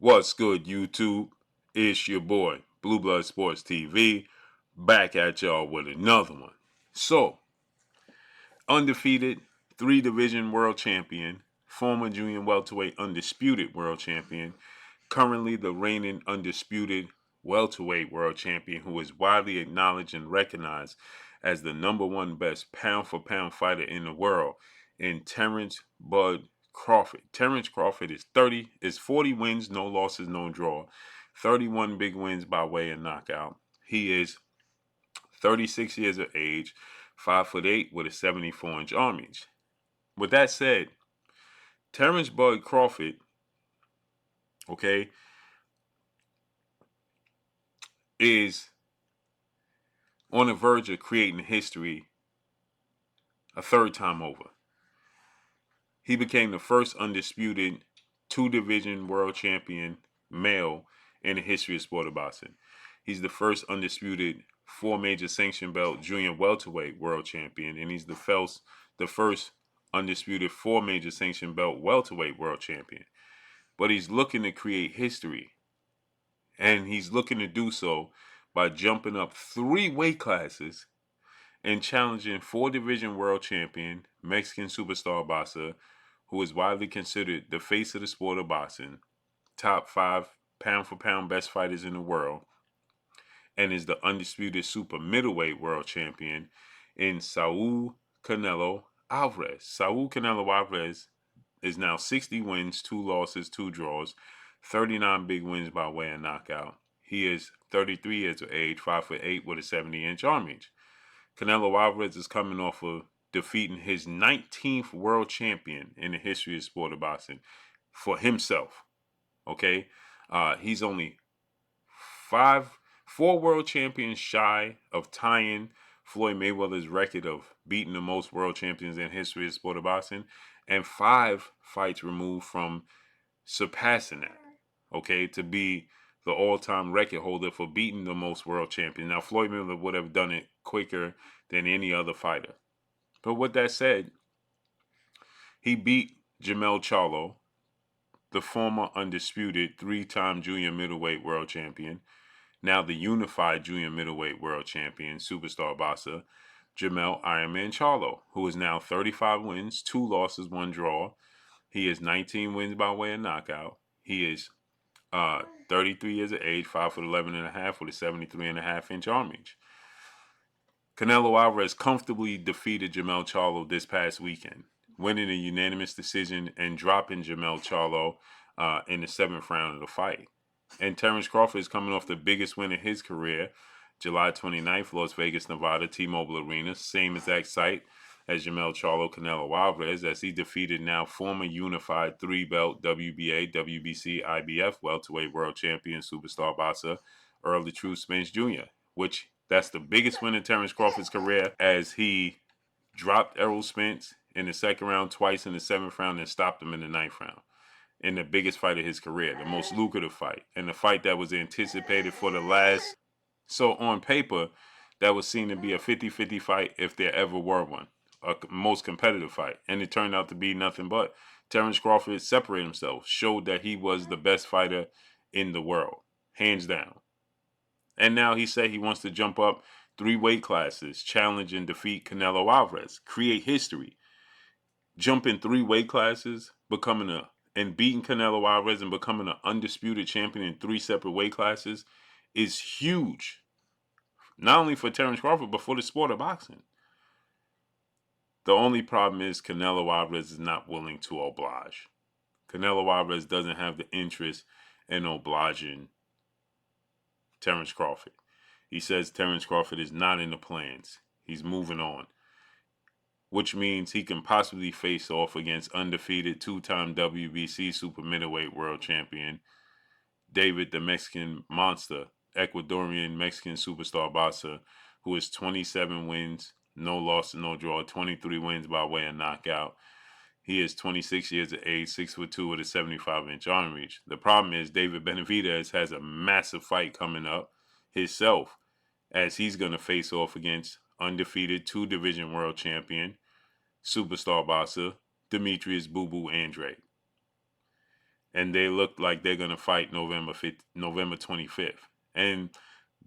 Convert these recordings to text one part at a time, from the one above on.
What's good, YouTube? It's your boy, Blue Blood Sports TV, back at y'all with another one. So, undefeated, 3-division world champion, former junior welterweight undisputed world champion, currently the reigning undisputed welterweight world champion, who is widely acknowledged and recognized as the #1 best pound-for-pound fighter in the world, in Terence Bud Crawford. Terence Crawford is 40 wins, no losses, no draw, 31 big wins by way of knockout. He is 36 years of age, 5'8" with a 74-inch arm reach. With that said, Terence Bud Crawford, okay, is on the verge of creating history a third time over. He became the first undisputed 2-division world champion male in the history of sport of boxing. He's the first undisputed 4-major sanction belt junior welterweight world champion, and he's the first undisputed 4-major sanction belt welterweight world champion. But he's looking to create history, and he's looking to do so by jumping up 3 weight classes and challenging 4-division world champion, Mexican superstar boxer, who is widely considered the face of the sport of boxing, top 5 pound-for-pound best fighters in the world, and is the undisputed super middleweight world champion in Saul Canelo Alvarez. Saul Canelo Alvarez is now 60 wins, 2 losses, 2 draws, 39 big wins by way of knockout. He is 33 years of age, 5'8" with a 70-inch arm reach. Canelo Alvarez is coming off of defeating his 19th world champion in the history of sport of boxing for himself. Okay, he's only 4 world champions shy of tying Floyd Mayweather's record of beating the most world champions in history of sport of boxing, and 5 fights removed from surpassing that. Okay, to be the all-time record holder for beating the most world champions. Now, Floyd Mayweather would have done it quicker than any other fighter. But with that said, he beat Jermell Charlo, the former undisputed 3-time junior middleweight world champion, now the unified junior middleweight world champion, superstar boxer, Jermell Ironman Charlo, who is now 35 wins, 2 losses, 1 draw. He is 19 wins by way of knockout. He is 33 years of age, 5'11.5" with a 73.5-inch arm reach. Canelo Alvarez comfortably defeated Jermell Charlo this past weekend, winning a unanimous decision and dropping Jermell Charlo in the 7th round of the fight. And Terence Crawford is coming off the biggest win of his career, July 29th, Las Vegas, Nevada, T-Mobile Arena, same exact site as Jermell Charlo, Canelo Alvarez, as he defeated now former unified 3-belt WBA, WBC, IBF welterweight world champion superstar boxer Earl the True Spence Jr., which that's the biggest win in Terence Crawford's career, as he dropped Errol Spence in the 2nd round twice in the 7th round and stopped him in the 9th round. In the biggest fight of his career, the most lucrative fight, and the fight that was anticipated for the last. So on paper, that was seen to be a 50-50 fight if there ever were one, a most competitive fight. And it turned out to be nothing but. Terence Crawford separated himself, showed that he was the best fighter in the world, hands down. And now he said he wants to jump up 3 weight classes, challenge and defeat Canelo Alvarez, create history. Jumping 3 weight classes, and beating Canelo Alvarez and becoming an undisputed champion in 3 separate weight classes is huge. Not only for Terence Crawford, but for the sport of boxing. The only problem is Canelo Alvarez is not willing to oblige. Canelo Alvarez doesn't have the interest in obliging Terence Crawford. He says Terence Crawford is not in the plans. He's moving on, which means he can possibly face off against undefeated 2-time WBC super middleweight world champion David the Mexican Monster, Ecuadorian Mexican superstar boxer, who is 27 wins, no loss, no draw, 23 wins by way of knockout. He is 26 years of age, 6'2" with a 75-inch arm reach. The problem is David Benavidez has a massive fight coming up himself, as he's going to face off against undefeated 2-division world champion, superstar boxer, Demetrius Boo Boo Andrade. and they look like they're going to fight November 25th. And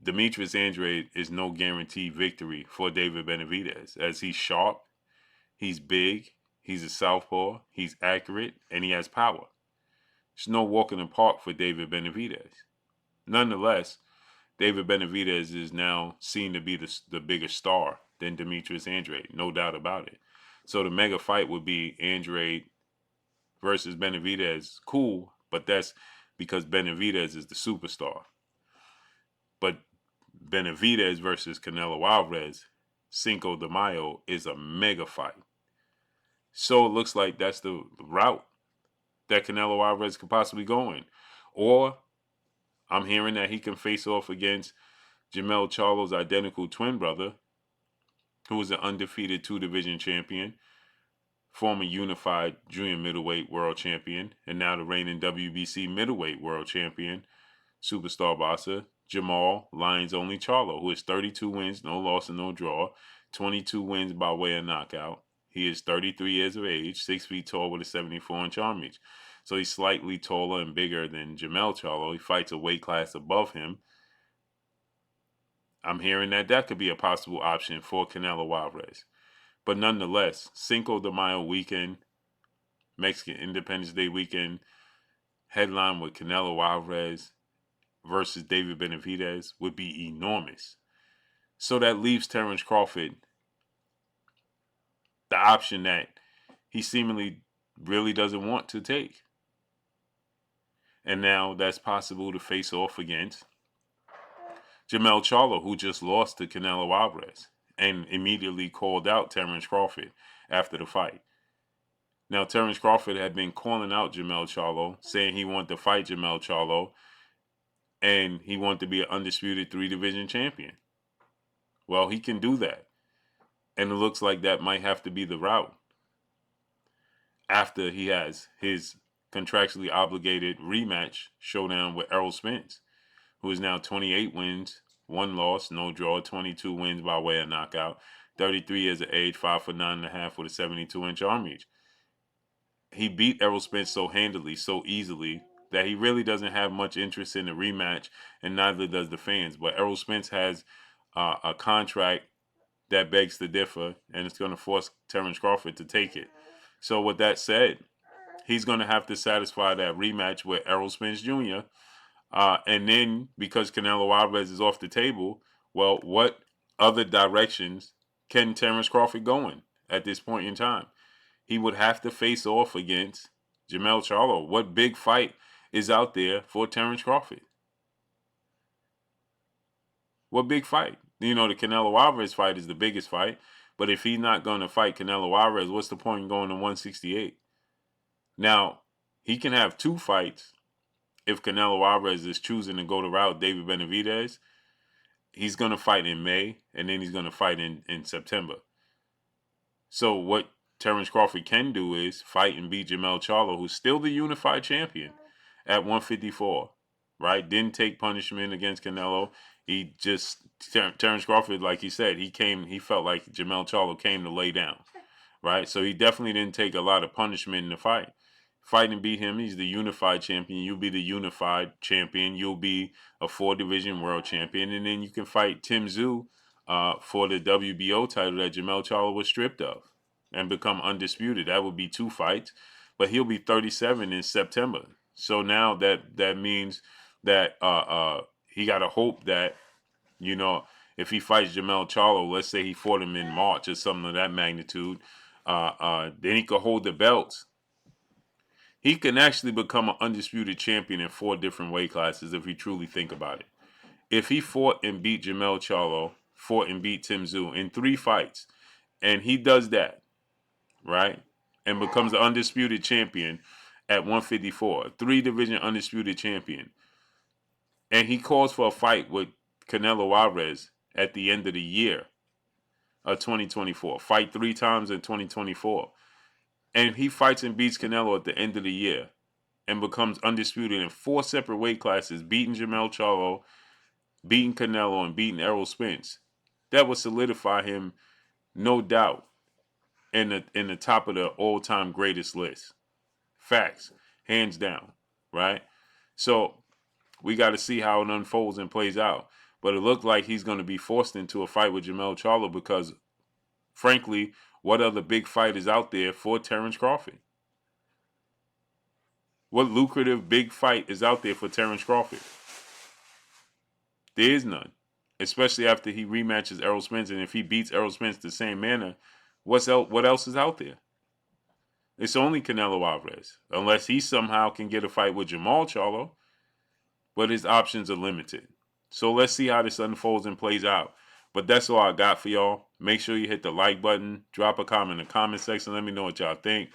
Demetrius Andrade is no guaranteed victory for David Benavidez, as he's sharp, he's big, he's a southpaw, he's accurate, and he has power. There's no walk in the park for David Benavidez. Nonetheless, David Benavidez is now seen to be the bigger star than Demetrius Andrade, no doubt about it. So the mega fight would be Andrade versus Benavidez. Cool, but that's because Benavidez is the superstar. But Benavidez versus Canelo Alvarez, Cinco de Mayo, is a mega fight. So it looks like that's the route that Canelo Alvarez could possibly go in. Or I'm hearing that he can face off against Jermell Charlo's identical twin brother, who is an undefeated 2-division champion, former unified junior middleweight world champion, and now the reigning WBC middleweight world champion, superstar boxer, Jermell Lions Only Charlo, who is 32 wins, no loss and no draw, 22 wins by way of knockout. He is 33 years of age, 6 feet tall with a 74-inch arm reach. So he's slightly taller and bigger than Jermell Charlo. He fights a weight class above him. I'm hearing that could be a possible option for Canelo Alvarez. But nonetheless, Cinco de Mayo weekend, Mexican Independence Day weekend, headline with Canelo Alvarez versus David Benavidez would be enormous. So that leaves Terence Crawford the option that he seemingly really doesn't want to take. And now that's possible to face off against Jermell Charlo, who just lost to Canelo Alvarez and immediately called out Terence Crawford after the fight. Now, Terence Crawford had been calling out Jermell Charlo, saying he wanted to fight Jermell Charlo, and he wanted to be an undisputed 3-division champion. Well, he can do that. And it looks like that might have to be the route after he has his contractually obligated rematch showdown with Errol Spence, who is now 28 wins, 1 loss, no draw, 22 wins by way of knockout, 33 years of age, 5'9.5" with a 72-inch arm reach. He beat Errol Spence so handily, so easily, that he really doesn't have much interest in the rematch, and neither does the fans. But Errol Spence has a contract that begs to differ, and it's going to force Terence Crawford to take it. So with that said, he's going to have to satisfy that rematch with Errol Spence Jr., and then, because Canelo Alvarez is off the table, well, what other directions can Terence Crawford go in at this point in time? He would have to face off against Jermell Charlo. What big fight is out there for Terence Crawford? What big fight? You know, the Canelo Alvarez fight is the biggest fight, but if he's not going to fight Canelo Alvarez, what's the point in going to 168? Now, he can have 2 fights. If Canelo Alvarez is choosing to go the route David Benavidez, he's going to fight in May, and then he's going to fight in September. So what Terence Crawford can do is fight and beat Jermell Charlo, who's still the unified champion at 154, right? Didn't take punishment against Canelo. He just, Terence Crawford, like he said, he felt like Jermell Charlo came to lay down, right? So he definitely didn't take a lot of punishment in the fight. Fight and beat him. He's the unified champion. You'll be the unified champion. You'll be a 4-division world champion. And then you can fight Tim Tszyu for the WBO title that Jermell Charlo was stripped of and become undisputed. That would be 2 fights. But he'll be 37 in September. So now that means that he got to hope that, you know, if he fights Jermell Charlo, let's say he fought him in March or something of that magnitude, then he could hold the belts. He can actually become an undisputed champion in 4 different weight classes if you truly think about it. If he fought and beat Jermell Charlo, fought and beat Tim Tszyu in 3 fights, and he does that, right, and becomes the undisputed champion at 154, 3-division undisputed champion, and he calls for a fight with Canelo Alvarez at the end of the year of 2024, fight 3 times in 2024, and he fights and beats Canelo at the end of the year and becomes undisputed in 4 separate weight classes, beating Jermell Charlo, beating Canelo, and beating Errol Spence, that would solidify him, no doubt, in the top of the all-time greatest list. Facts, hands down. right? So we got to see how it unfolds and plays out. But it looked like he's going to be forced into a fight with Jermell Charlo because, frankly, what other big fight is out there for Terence Crawford? What lucrative big fight is out there for Terence Crawford? There is none, especially after he rematches Errol Spence. And if he beats Errol Spence the same manner, what else is out there? It's only Canelo Alvarez, unless he somehow can get a fight with Jermall Charlo, but his options are limited. So let's see how this unfolds and plays out. But that's all I got for y'all. Make sure you hit the like button, drop a comment in the comment section. Let me know what y'all think.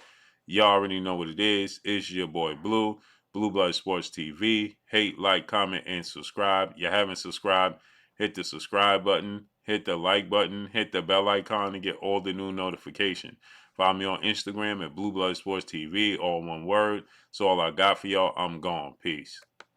Y'all already know what it is. It's your boy Blue, Blue Blood Sports TV. Hate, like, comment, and subscribe. You haven't subscribed, hit the subscribe button, hit the like button, hit the bell icon to get all the new notifications. Follow me on Instagram at Blue Blood Sports TV, all one word. So all I got for y'all. I'm gone. Peace.